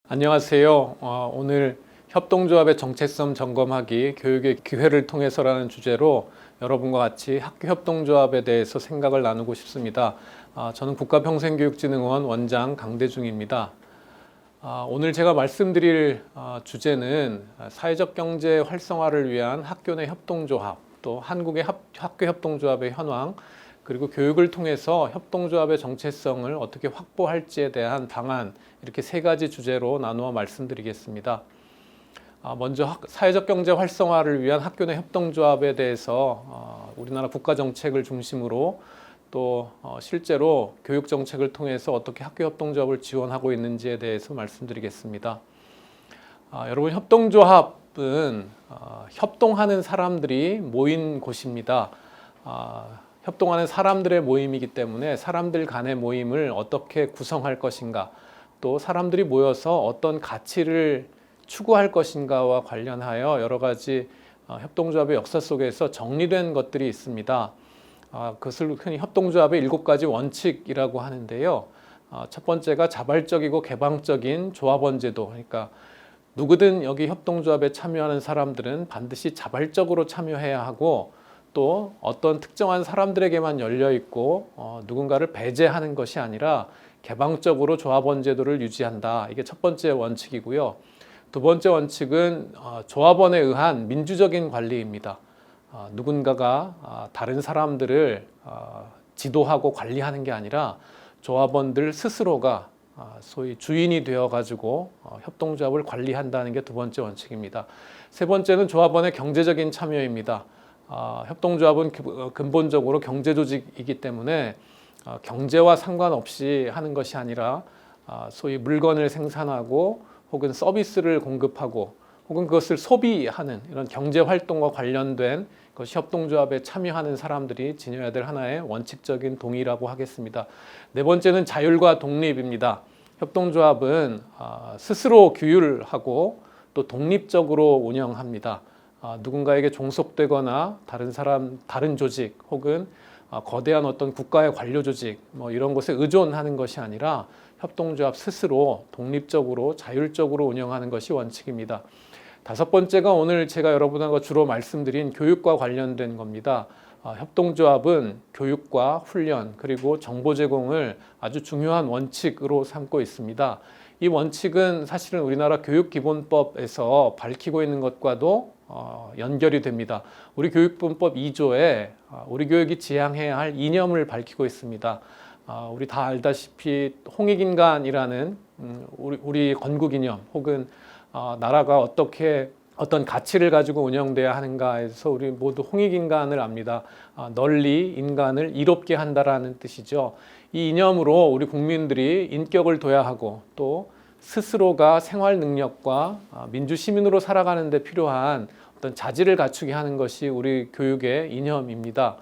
안녕하세요. 오늘 협동조합의 정체성 점검하기 교육의 기회를 통해서라는 주제로 여러분과 같이 학교 협동조합에 대해서 생각을 나누고 싶습니다. 저는 국가평생교육진흥원 원장 강대중입니다. 오늘 제가 말씀드릴 주제는 사회적 경제 활성화를 위한 학교 내 협동조합, 또 한국의 학교 협동조합의 현황, 그리고 교육을 통해서 협동조합의 정체성을 어떻게 확보할지에 대한 방안, 이렇게 세 가지 주제로 나누어 말씀드리겠습니다. 먼저 사회적 경제 활성화를 위한 학교 내 협동조합에 대해서 우리나라 국가정책을 중심으로 또 실제로 교육정책을 통해서 어떻게 학교 협동조합을 지원하고 있는지에 대해서 말씀드리겠습니다. 여러분, 협동조합은 협동하는 사람들이 모인 곳입니다. 협동하는 사람들의 모임이기 때문에 사람들 간의 모임을 어떻게 구성할 것인가, 또 사람들이 모여서 어떤 가치를 추구할 것인가와 관련하여 여러 가지 협동조합의 역사 속에서 정리된 것들이 있습니다. 그것을 흔히 협동조합의 7가지 원칙이라고 하는데요. 첫 번째가 자발적이고 개방적인 조합원 제도. 그러니까 누구든 여기 협동조합에 참여하는 사람들은 반드시 자발적으로 참여해야 하고, 또 어떤 특정한 사람들에게만 열려 있고 누군가를 배제하는 것이 아니라 개방적으로 조합원 제도를 유지한다. 이게 첫 번째 원칙이고요. 두 번째 원칙은 조합원에 의한 민주적인 관리입니다. 누군가가 다른 사람들을 지도하고 관리하는 게 아니라 조합원들 스스로가 소위 주인이 되어 가지고 협동조합을 관리한다는 게 두 번째 원칙입니다. 세 번째는 조합원의 경제적인 참여입니다. 협동조합은 근본적으로 경제 조직이기 때문에 경제와 상관없이 하는 것이 아니라 소위 물건을 생산하고 혹은 서비스를 공급하고 혹은 그것을 소비하는 이런 경제 활동과 관련된 것이 협동조합에 참여하는 사람들이 지녀야 될 하나의 원칙적인 동의라고 하겠습니다. 네 번째는 자율과 독립입니다. 협동조합은 스스로 규율하고 또 독립적으로 운영합니다. 누군가에게 종속되거나 다른 조직 혹은 거대한 어떤 국가의 관료 조직 이런 것에 의존하는 것이 아니라 협동조합 스스로 독립적으로 자율적으로 운영하는 것이 원칙입니다. 다섯 번째가 오늘 제가 여러분과 주로 말씀드린 교육과 관련된 겁니다. 협동조합은 교육과 훈련 그리고 정보 제공을 아주 중요한 원칙으로 삼고 있습니다. 이 원칙은 사실은 우리나라 교육기본법에서 밝히고 있는 것과도 연결이 됩니다. 우리 교육본법 2조에 우리 교육이 지향해야 할 이념을 밝히고 있습니다. 우리 다 알다시피 홍익인간이라는 우리 건국이념 혹은 나라가 어떻게 어떤 가치를 가지고 운영돼야 하는가에서 우리 모두 홍익인간을 압니다. 널리 인간을 이롭게 한다라는 뜻이죠. 이 이념으로 우리 국민들이 인격을 둬야 하고 또 스스로가 생활 능력과 민주 시민으로 살아가는 데 필요한 어떤 자질을 갖추게 하는 것이 우리 교육의 이념입니다.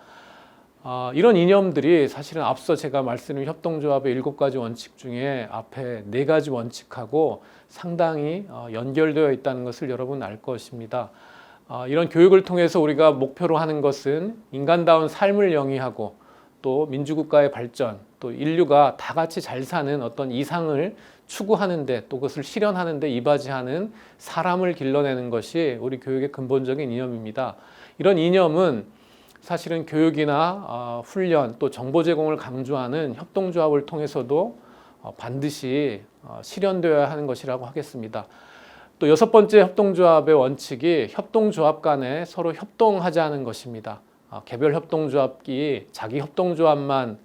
이런 이념들이 사실은 앞서 제가 말씀드린 협동조합의 7가지 원칙 중에 앞에 4가지 원칙하고 상당히 연결되어 있다는 것을 여러분 알 것입니다. 이런 교육을 통해서 우리가 목표로 하는 것은 인간다운 삶을 영위하고 또 민주국가의 발전, 또 인류가 다 같이 잘 사는 어떤 이상을 추구하는데 또 그것을 실현하는데 이바지하는 사람을 길러내는 것이 우리 교육의 근본적인 이념입니다. 이런 이념은 사실은 교육이나 훈련 또 정보 제공을 강조하는 협동조합을 통해서도 반드시 실현되어야 하는 것이라고 하겠습니다. 또 6번째 협동조합의 원칙이 협동조합 간에 서로 협동하자는 것입니다. 개별 협동조합이 자기 협동조합만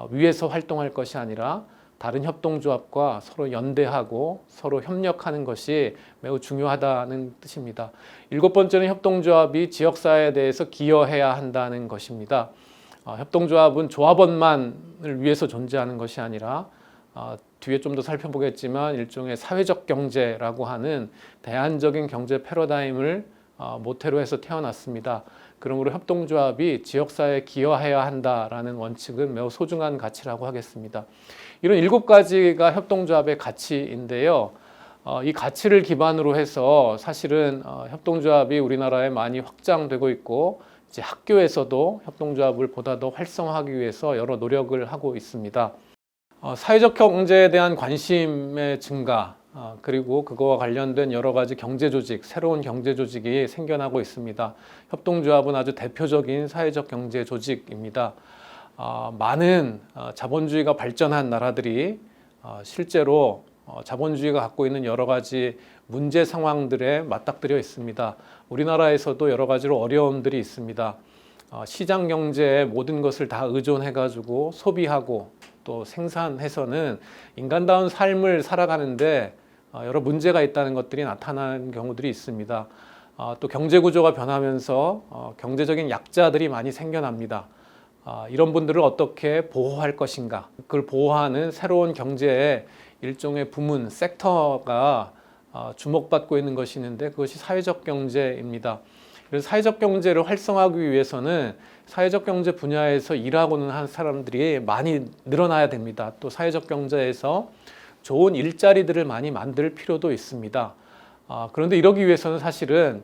위해서 활동할 것이 아니라 다른 협동조합과 서로 연대하고 서로 협력하는 것이 매우 중요하다는 뜻입니다. 7번째는 협동조합이 지역사회에 대해서 기여해야 한다는 것입니다. 협동조합은 조합원만을 위해서 존재하는 것이 아니라 뒤에 좀 더 살펴보겠지만 일종의 사회적 경제라고 하는 대안적인 경제 패러다임을 모태로 해서 태어났습니다. 그러므로 협동조합이 지역사회에 기여해야 한다라는 원칙은 매우 소중한 가치라고 하겠습니다. 이런 7가지가 협동조합의 가치인데요. 이 가치를 기반으로 해서 사실은 협동조합이 우리나라에 많이 확장되고 있고 이제 학교에서도 협동조합을 보다 더 활성화하기 위해서 여러 노력을 하고 있습니다. 사회적 경제에 대한 관심의 증가, 그리고 그거와 관련된 여러 가지 경제 조직, 새로운 경제 조직이 생겨나고 있습니다. 협동조합은 아주 대표적인 사회적 경제 조직입니다. 많은 자본주의가 발전한 나라들이 실제로 자본주의가 갖고 있는 여러 가지 문제 상황들에 맞닥뜨려 있습니다. 우리나라에서도 여러 가지로 어려움들이 있습니다. 시장 경제에 모든 것을 다 의존해가지고 소비하고 또 생산해서는 인간다운 삶을 살아가는데 여러 문제가 있다는 것들이 나타나는 경우들이 있습니다. 또 경제 구조가 변하면서 경제적인 약자들이 많이 생겨납니다. 이런 분들을 어떻게 보호할 것인가, 그걸 보호하는 새로운 경제의 일종의 부문, 섹터가 주목받고 있는 것이 있는데 그것이 사회적 경제입니다. 그래서 사회적 경제를 활성화하기 위해서는 사회적 경제 분야에서 일하고는 한 사람들이 많이 늘어나야 됩니다. 또 사회적 경제에서 좋은 일자리들을 많이 만들 필요도 있습니다. 그런데 이러기 위해서는 사실은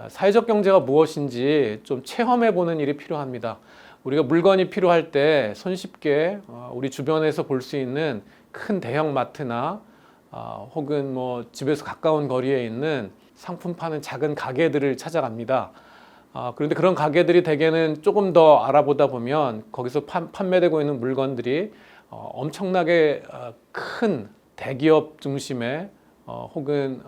사회적 경제가 무엇인지 좀 체험해 보는 일이 필요합니다. 우리가 물건이 필요할 때 손쉽게 우리 주변에서 볼 수 있는 큰 대형 마트나 혹은 뭐 집에서 가까운 거리에 있는 상품 파는 작은 가게들을 찾아갑니다. 그런데 그런 가게들이 대개는 조금 더 알아보다 보면 거기서 판매되고 있는 물건들이 엄청나게 큰 대기업 중심의 혹은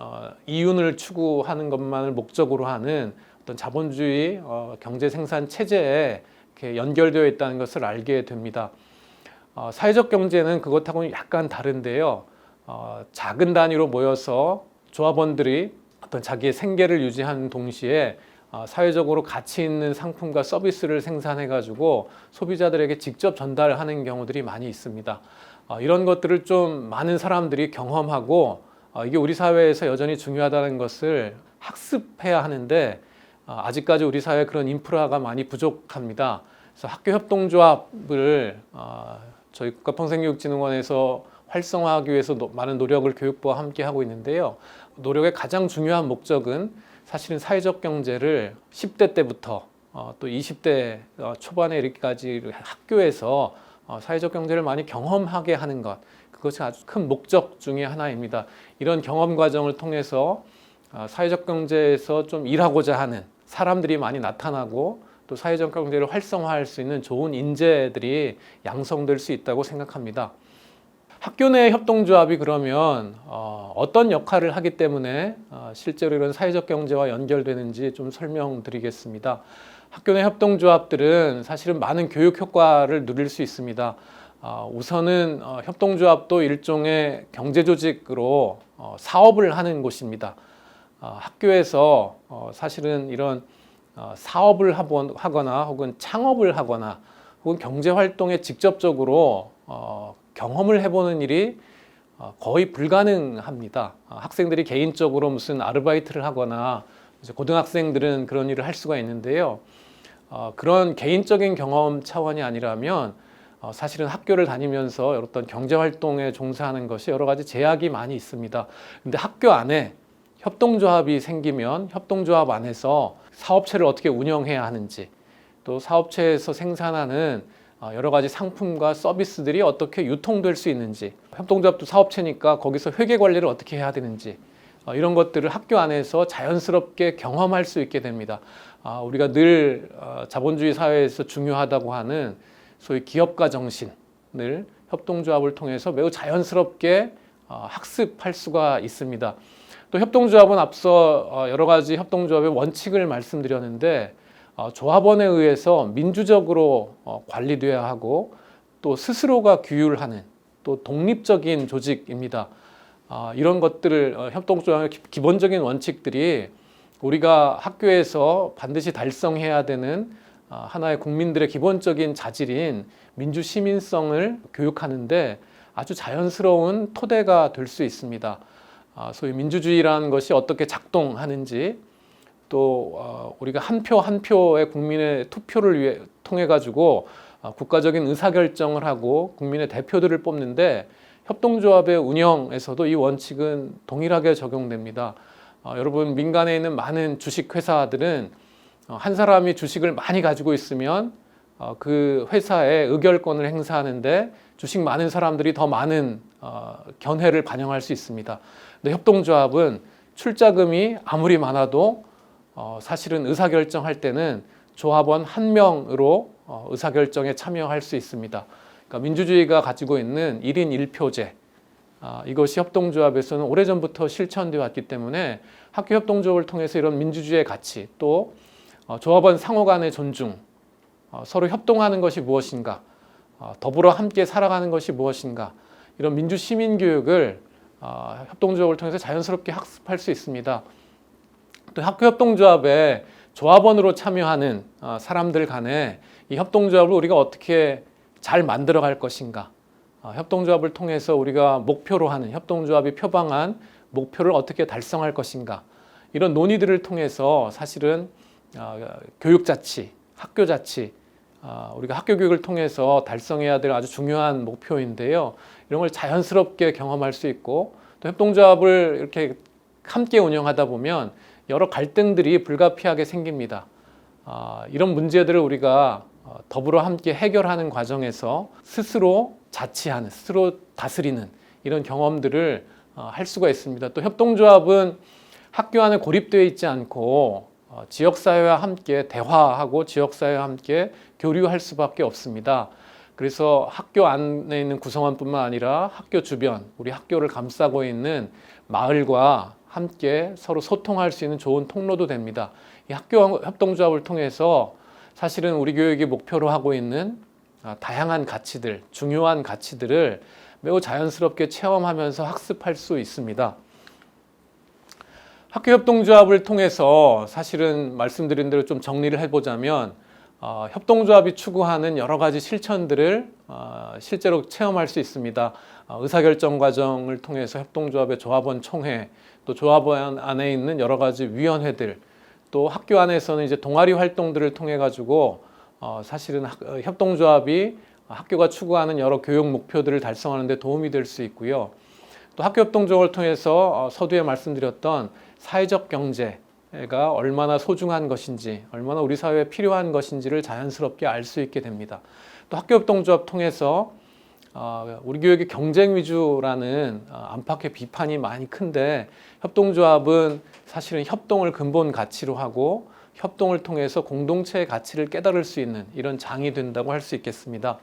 이윤을 추구하는 것만을 목적으로 하는 어떤 자본주의 경제 생산 체제에 이렇게 연결되어 있다는 것을 알게 됩니다. 사회적 경제는 그것하고는 약간 다른데요. 작은 단위로 모여서 조합원들이 어떤 자기의 생계를 유지하는 동시에 사회적으로 가치 있는 상품과 서비스를 생산해 가지고 소비자들에게 직접 전달하는 경우들이 많이 있습니다. 이런 것들을 좀 많은 사람들이 경험하고 이게 우리 사회에서 여전히 중요하다는 것을 학습해야 하는데 아직까지 우리 사회에 그런 인프라가 많이 부족합니다. 그래서 학교 협동조합을 저희 국가평생교육진흥원에서 활성화하기 위해서 많은 노력을 교육부와 함께 하고 있는데요. 노력의 가장 중요한 목적은 사실은 사회적 경제를 10대 때부터 또 20대 초반에 이렇게까지 학교에서 사회적 경제를 많이 경험하게 하는 것, 그것이 아주 큰 목적 중에 하나입니다. 이런 경험 과정을 통해서 사회적 경제에서 좀 일하고자 하는 사람들이 많이 나타나고 또 사회적 경제를 활성화할 수 있는 좋은 인재들이 양성될 수 있다고 생각합니다. 학교 내 협동조합이 그러면 어떤 역할을 하기 때문에 실제로 이런 사회적 경제와 연결되는지 좀 설명드리겠습니다. 학교 내 협동조합들은 사실은 많은 교육 효과를 누릴 수 있습니다. 우선은 협동조합도 일종의 경제조직으로 사업을 하는 곳입니다. 학교에서 사실은 이런 사업을 하거나 혹은 창업을 하거나 혹은 경제활동에 직접적으로 경험을 해보는 일이 거의 불가능합니다. 학생들이 개인적으로 무슨 아르바이트를 하거나 고등학생들은 그런 일을 할 수가 있는데요. 그런 개인적인 경험 차원이 아니라면 사실은 학교를 다니면서 어떤 경제활동에 종사하는 것이 여러 가지 제약이 많이 있습니다. 근데 학교 안에 협동조합이 생기면 협동조합 안에서 사업체를 어떻게 운영해야 하는지 또 사업체에서 생산하는 여러 가지 상품과 서비스들이 어떻게 유통될 수 있는지 협동조합도 사업체니까 거기서 회계 관리를 어떻게 해야 되는지 이런 것들을 학교 안에서 자연스럽게 경험할 수 있게 됩니다. 우리가 늘 자본주의 사회에서 중요하다고 하는 소위 기업가 정신을 협동조합을 통해서 매우 자연스럽게 학습할 수가 있습니다. 또 협동조합은 앞서 여러 가지 협동조합의 원칙을 말씀드렸는데 조합원에 의해서 민주적으로 관리돼야 하고 또 스스로가 규율하는 또 독립적인 조직입니다. 이런 것들을 협동조합의 기본적인 원칙들이 우리가 학교에서 반드시 달성해야 되는 하나의 국민들의 기본적인 자질인 민주 시민성을 교육하는데 아주 자연스러운 토대가 될 수 있습니다. 소위 민주주의라는 것이 어떻게 작동하는지 또 우리가 한 표 한 표의 국민의 투표를 통해 가지고 국가적인 의사결정을 하고 국민의 대표들을 뽑는데 협동조합의 운영에서도 이 원칙은 동일하게 적용됩니다. 여러분 민간에 있는 많은 주식회사들은 한 사람이 주식을 많이 가지고 있으면 그 회사의 의결권을 행사하는데 주식 많은 사람들이 더 많은 견해를 반영할 수 있습니다. 근데 협동조합은 출자금이 아무리 많아도 사실은 의사결정할 때는 조합원 한 명으로 의사결정에 참여할 수 있습니다. 그러니까 민주주의가 가지고 있는 1인 1표제, 이것이 협동조합에서는 오래전부터 실천되어 왔기 때문에 학교 협동조합을 통해서 이런 민주주의의 가치, 또 조합원 상호 간의 존중, 서로 협동하는 것이 무엇인가, 더불어 함께 살아가는 것이 무엇인가, 이런 민주 시민 교육을 협동조합을 통해서 자연스럽게 학습할 수 있습니다. 또 학교 협동조합에 조합원으로 참여하는 사람들 간에 이 협동조합을 우리가 어떻게 잘 만들어 갈 것인가, 협동조합을 통해서 우리가 목표로 하는, 협동조합이 표방한 목표를 어떻게 달성할 것인가, 이런 논의들을 통해서 사실은 교육자치, 학교자치, 우리가 학교 교육을 통해서 달성해야 될 아주 중요한 목표인데요. 이런 걸 자연스럽게 경험할 수 있고, 또 협동조합을 이렇게 함께 운영하다 보면 여러 갈등들이 불가피하게 생깁니다. 이런 문제들을 우리가 더불어 함께 해결하는 과정에서 스스로 자치하는, 스스로 다스리는 이런 경험들을 할 수가 있습니다. 또 협동조합은 학교 안에 고립되어 있지 않고 지역사회와 함께 대화하고 지역사회와 함께 교류할 수밖에 없습니다. 그래서 학교 안에 있는 구성원뿐만 아니라 학교 주변, 우리 학교를 감싸고 있는 마을과 함께 서로 소통할 수 있는 좋은 통로도 됩니다. 이 학교 협동조합을 통해서 사실은 우리 교육이 목표로 하고 있는 다양한 가치들, 중요한 가치들을 매우 자연스럽게 체험하면서 학습할 수 있습니다. 학교 협동조합을 통해서 사실은 말씀드린 대로 좀 정리를 해보자면 협동조합이 추구하는 여러 가지 실천들을 실제로 체험할 수 있습니다. 의사결정 과정을 통해서 협동조합의 조합원 총회, 또 조합원 안에 있는 여러 가지 위원회들, 또 학교 안에서는 이제 동아리 활동들을 통해 가지고 사실은 협동조합이 학교가 추구하는 여러 교육 목표들을 달성하는 데 도움이 될 수 있고요. 또 학교 협동조합을 통해서 서두에 말씀드렸던 사회적 경제가 얼마나 소중한 것인지, 얼마나 우리 사회에 필요한 것인지를 자연스럽게 알 수 있게 됩니다. 또 학교 협동조합 통해서 우리 교육이 경쟁 위주라는 안팎의 비판이 많이 큰데, 협동조합은 사실은 협동을 근본 가치로 하고 협동을 통해서 공동체의 가치를 깨달을 수 있는 이런 장이 된다고 할 수 있겠습니다.